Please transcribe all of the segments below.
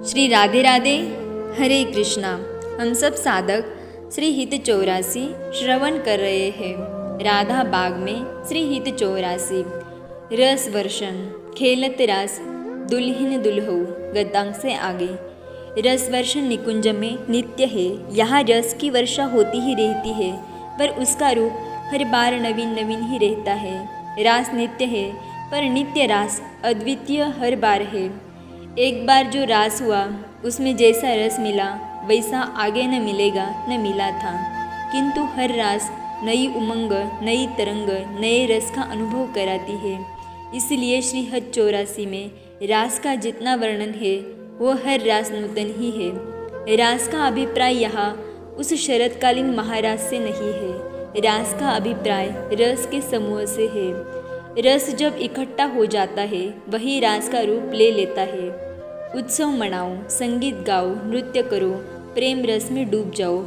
श्री राधे राधे, हरे कृष्णा। हम सब साधक श्री हित 84 श्रवण कर रहे हैं। राधा बाग में श्री हित 84 रस वर्षण खेलत रास दुल्हिन दुल्हऊ गद्दांग से आगे। रस वर्षण निकुंज में नित्य है, यहाँ रस की वर्षा होती ही रहती है, पर उसका रूप हर बार नवीन नवीन ही रहता है। रास नित्य है, पर नित्य रास अद्वितीय हर बार है। एक बार जो रास हुआ उसमें जैसा रस मिला वैसा आगे न मिलेगा न मिला था, किंतु हर रास नई उमंग, नई तरंग, नए रस का अनुभव कराती है। इसलिए श्री हज 84 में रास का जितना वर्णन है वो हर रास नूतन ही है। रास का अभिप्राय यहाँ उस शरतकालीन महारास से नहीं है, रास का अभिप्राय रस के समूह से है। रस जब इकट्ठा हो जाता है वही रास का रूप ले लेता है। उत्सव मनाओ, संगीत गाओ, नृत्य करो, प्रेम रस में डूब जाओ।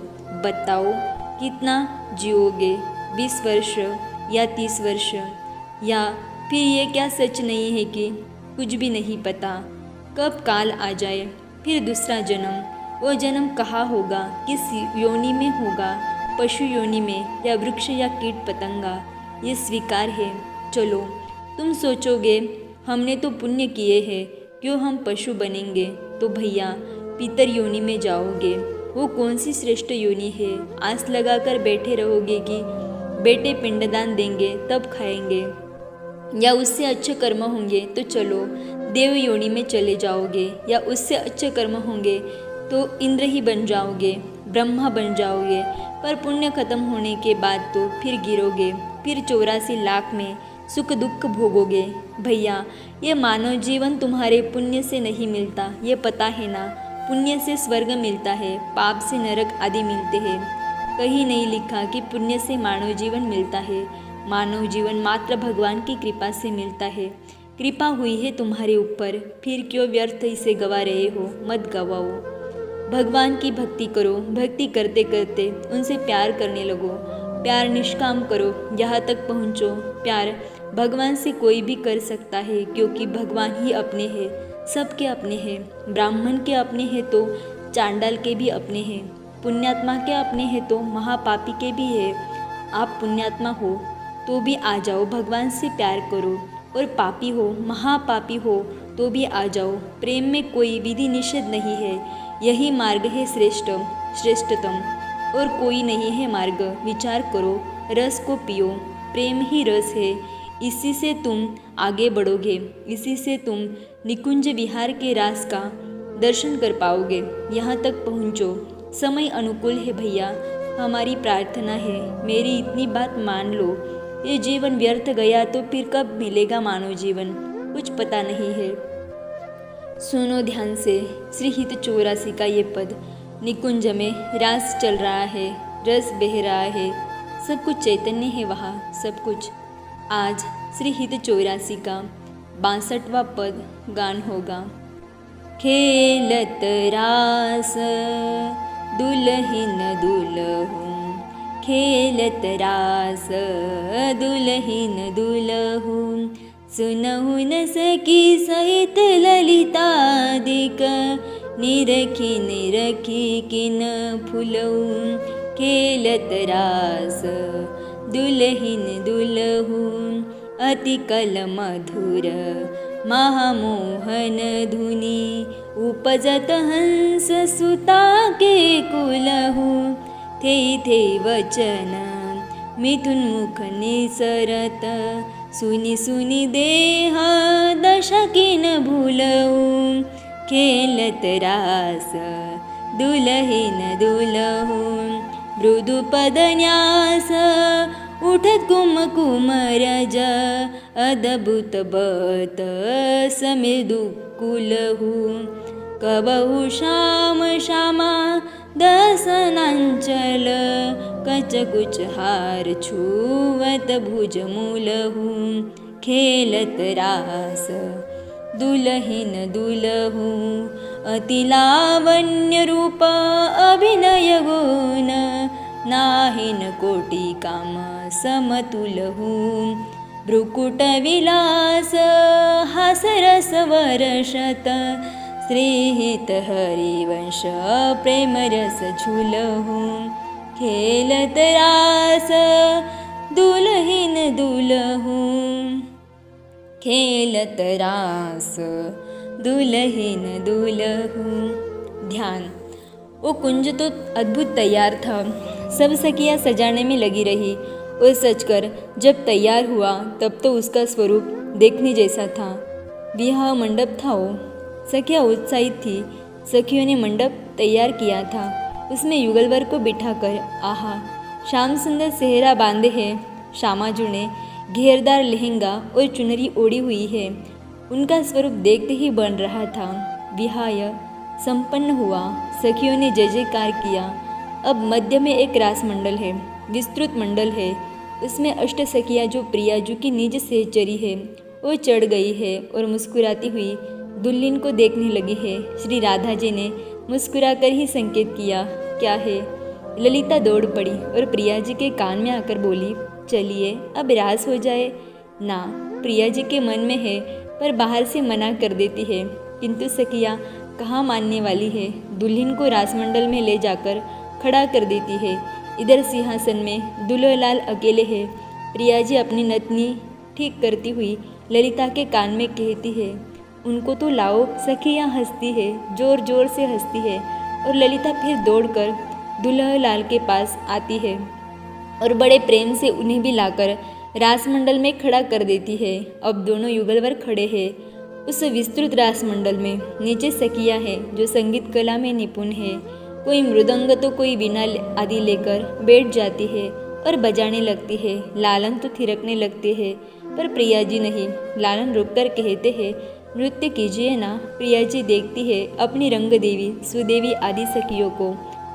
बताओ कितना जियोगे, 20 वर्ष या 30 वर्ष, या फिर ये क्या सच नहीं है कि कुछ भी नहीं पता कब काल आ जाए, फिर दूसरा जन्म। वो जन्म कहाँ होगा, किस योनि में होगा, पशु योनि में या वृक्ष या कीट पतंगा, ये स्वीकार है। चलो, तुम सोचोगे हमने तो पुण्य किए हैं, क्यों हम पशु बनेंगे? तो भैया पितर योनि में जाओगे। वो कौन सी श्रेष्ठ योनि है? आस लगाकर बैठे रहोगे कि बेटे पिंडदान देंगे तब खाएंगे, या उससे अच्छे कर्म होंगे तो चलो देव योनि में चले जाओगे, या उससे अच्छे कर्म होंगे तो इंद्र ही बन जाओगे, ब्रह्मा बन जाओगे। पर पुण्य खत्म होने के बाद तो फिर गिरोगे, फिर 84 लाख में सुख दुख भोगोगे। भैया ये मानव जीवन तुम्हारे पुण्य से नहीं मिलता, ये पता है ना। पुण्य से स्वर्ग मिलता है, पाप से नरक आदि मिलते हैं। कहीं नहीं लिखा कि पुण्य से मानव जीवन मिलता है। मानव जीवन मात्र भगवान की कृपा से मिलता है। कृपा हुई है तुम्हारे ऊपर, फिर क्यों व्यर्थ इसे गवा रहे हो? मत गवाओ। भगवान की भक्ति करो, भक्ति करते करते उनसे प्यार करने लगो। प्यार निष्काम करो, यहाँ तक पहुँचो। प्यार भगवान से कोई भी कर सकता है, क्योंकि भगवान ही अपने हैं, सबके अपने हैं। ब्राह्मण के अपने हैं तो चांडाल के भी अपने हैं, पुण्यात्मा के अपने हैं तो महापापी के भी है। आप पुण्यात्मा हो तो भी आ जाओ, भगवान से प्यार करो, और पापी हो, महापापी हो तो भी आ जाओ। प्रेम में कोई विधि निषेध नहीं है, यही मार्ग है श्रेष्ठतम, और कोई नहीं है मार्ग। विचार करो, रस को पियो, प्रेम ही रस है। इसी से तुम आगे बढ़ोगे, इसी से तुम निकुंज विहार के रास का दर्शन कर पाओगे। यहाँ तक पहुँचो। समय अनुकूल है भैया, हमारी प्रार्थना है, मेरी इतनी बात मान लो। ये जीवन व्यर्थ गया तो फिर कब मिलेगा मानव जीवन, कुछ पता नहीं है। सुनो ध्यान से श्री हित 84 का ये पद। निकुंज में रास चल रहा है, रस बह रहा है, सब कुछ चैतन्य है वहाँ, सब कुछ। आज श्री हित 84 का 62वां पद गान होगा। खेलत रास दुल्हिन दुल्हू, खेलत रास दुल्हिन दुल्हू, सुनहु न सकी सहित ललितादिक, निरखी निरखी किन फुलऊ, खेलत रास दुल्हिन दुल्हू, अति कल मधुर महामोहन धुनि, उपजत हंस सुता के कुलहु, थे थे वचन मिथुन मुख निसरत, सुनि सुनि देह दशा किन भूलऊ, खेलत रास दुल्हिन दुल्हू, मृदु पदन्यास उठत कुम कुमरज, अद्भुत बत समृदु कुलहु, कबहु श्याम श्यामा दसनांचल, कचकुच हार छुवत भुज मूलहु, खेलत रास दुल्हिन दुल्हू, अति लावण्य रूप अभिनय गुण, नाहिन कोटि काम समतुलहु, भ्रुकुट विलास हासरस वर्षत, श्रीहित हरिवंश प्रेम रस झूलहु, खेलत रास दुलहिन दुलहु, खेलत रास दुलहिन दुलहु। ध्यान। वो कुंज तो अद्भुत तैयार था। सब सखियाँ सजाने में लगी रही और सजकर जब तैयार हुआ तब तो उसका स्वरूप देखने जैसा था। विवाह मंडप था वो। सखियाँ उत्साहित थी। सखियों ने मंडप तैयार किया था। उसमें युगलवर को बिठाकर आहा, श्याम सुंदर सेहरा बांधे है। श्यामाजू ने घेरदार लहंगा और चुनरी ओढ़ी हुई है। उनका स्वरूप देखते ही बन रहा था। विवाह संपन्न हुआ। सखियों ने जय जयकार किया। अब मध्य में एक रास मंडल है, विस्तृत मंडल है। उसमें अष्ट सखियाँ जो प्रियाजू की निज सहचरी है वो चढ़ गई है और मुस्कुराती हुई दुल्हन को देखने लगी है। श्री राधा जी ने मुस्कुराकर ही संकेत किया, क्या है? ललिता दौड़ पड़ी और प्रिया जी के कान में आकर बोली, चलिए अब रास हो जाए ना। प्रिया जी के मन में है पर बाहर से मना कर देती है, किंतु सखियाँ कहाँ मानने वाली है। दुल्हन को रासमंडल में ले जाकर खड़ा कर देती है। इधर सिंहासन में दुल्हलाल अकेले है। प्रिया जी अपनी नतनी ठीक करती हुई ललिता के कान में कहती है, उनको तो लाओ। सखियाँ हंसती है, जोर जोर से हंसती है और ललिता फिर दौड़कर दुल्हलाल के पास आती है और बड़े प्रेम से उन्हें भी लाकर रासमंडल में खड़ा कर देती है। अब दोनों युगलवर खड़े हैं उस विस्तृत रासमंडल में। नीचे सखियाँ हैं जो संगीत कला में निपुण है। कोई मृदंग तो कोई वीणा आदि लेकर बैठ जाती है और बजाने लगती है। लालन तो थिरकने लगते हैं पर प्रिया जी नहीं। लालन रुककर कहते हैं, नृत्य कीजिए ना। प्रिया जी देखती है अपनी रंग देवी सुदेवी आदि सखियों को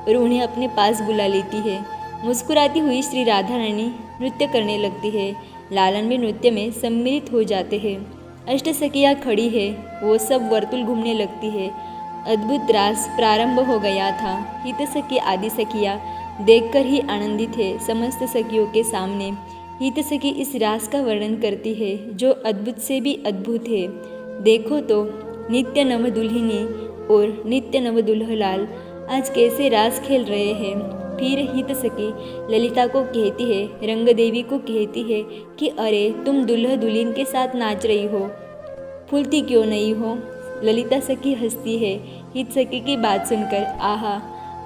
और उन्हें अपने पास बुला लेती है। मुस्कुराती हुई श्री राधा रानी नृत्य करने लगती है। लालन भी नृत्य में सम्मिलित हो जाते हैं। अष्ट सखियाँ खड़ी है, वो सब वर्तुल घूमने लगती है। अद्भुत रास प्रारंभ हो गया था। हित सखी आदि सखियाँ देखकर ही आनंदित है। समस्त सखियों के सामने हित सखी इस रास का वर्णन करती है जो अद्भुत से भी अद्भुत है। देखो तो नित्य नव दुल्हिनी और नित्य नव दुल्हलाल आज कैसे रास खेल रहे हैं। फिर हित सखी ललिता को कहती है, रंग देवी को कहती है कि अरे तुम दुल्हा दुल्हन के साथ नाच रही हो, फूलती क्यों नहीं हो। ललिता सखी हंसती है हित सखी की बात सुनकर। आहा,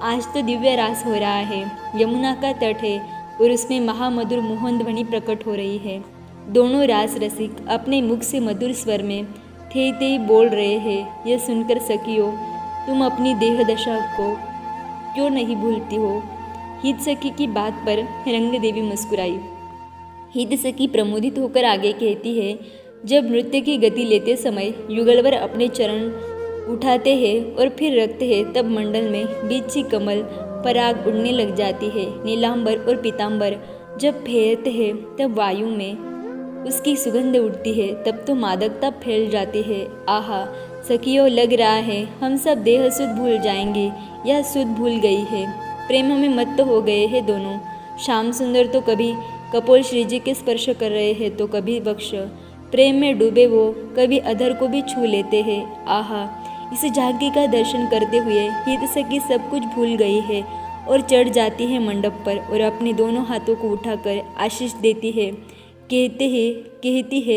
आज तो दिव्य रास हो रहा है। यमुना का तट है और उसमें महामधुर मोहन ध्वनि प्रकट हो रही है। दोनों रास रसिक अपने मुख से मधुर स्वर में थे थे बोल रहे हैं। यह सुनकर सखियों, तुम अपनी देह दशा को क्यों नहीं भूलती हो। हित सखी की बात पर रंग देवी मुस्कुराई। हित सखी प्रमोदित होकर आगे कहती है, जब नृत्य की गति लेते समय युगलवर अपने चरण उठाते हैं और फिर रखते हैं तब मंडल में बीच कमल पराग उड़ने लग जाती है। नीलांबर और पीतांबर जब फेरते हैं तब वायु में उसकी सुगंध उठती है। तब तो मादकता फैल जाती है। आहा सखियों, लग रहा है हम सब देह सुध भूल जाएंगे या सुध भूल गई है। प्रेम में मत्त हो गए हैं दोनों। श्याम सुंदर तो कभी कपोल श्रीजी के स्पर्श कर रहे हैं तो कभी वक्ष। प्रेम में डूबे वो कभी अधर को भी छू लेते हैं। आहा, इस झांकी का दर्शन करते हुए हित सखी सब कुछ भूल गई है और चढ़ जाती है मंडप पर और अपने दोनों हाथों को उठाकर आशीष देती है। कहती है,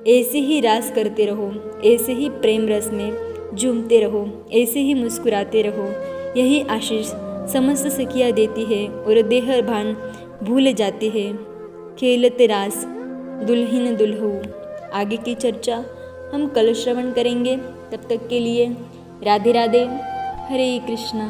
ऐसे ही रास करते रहो, ऐसे ही प्रेम रस में झूमते रहो, ऐसे ही मुस्कुराते रहो। यही आशीष समस्त सखियाँ देती है और देह भान भूल जाती है। खेलते रास दुल्हिन दुल्हू। आगे की चर्चा हम कल श्रवण करेंगे। तब तक के लिए राधे राधे, हरे कृष्णा।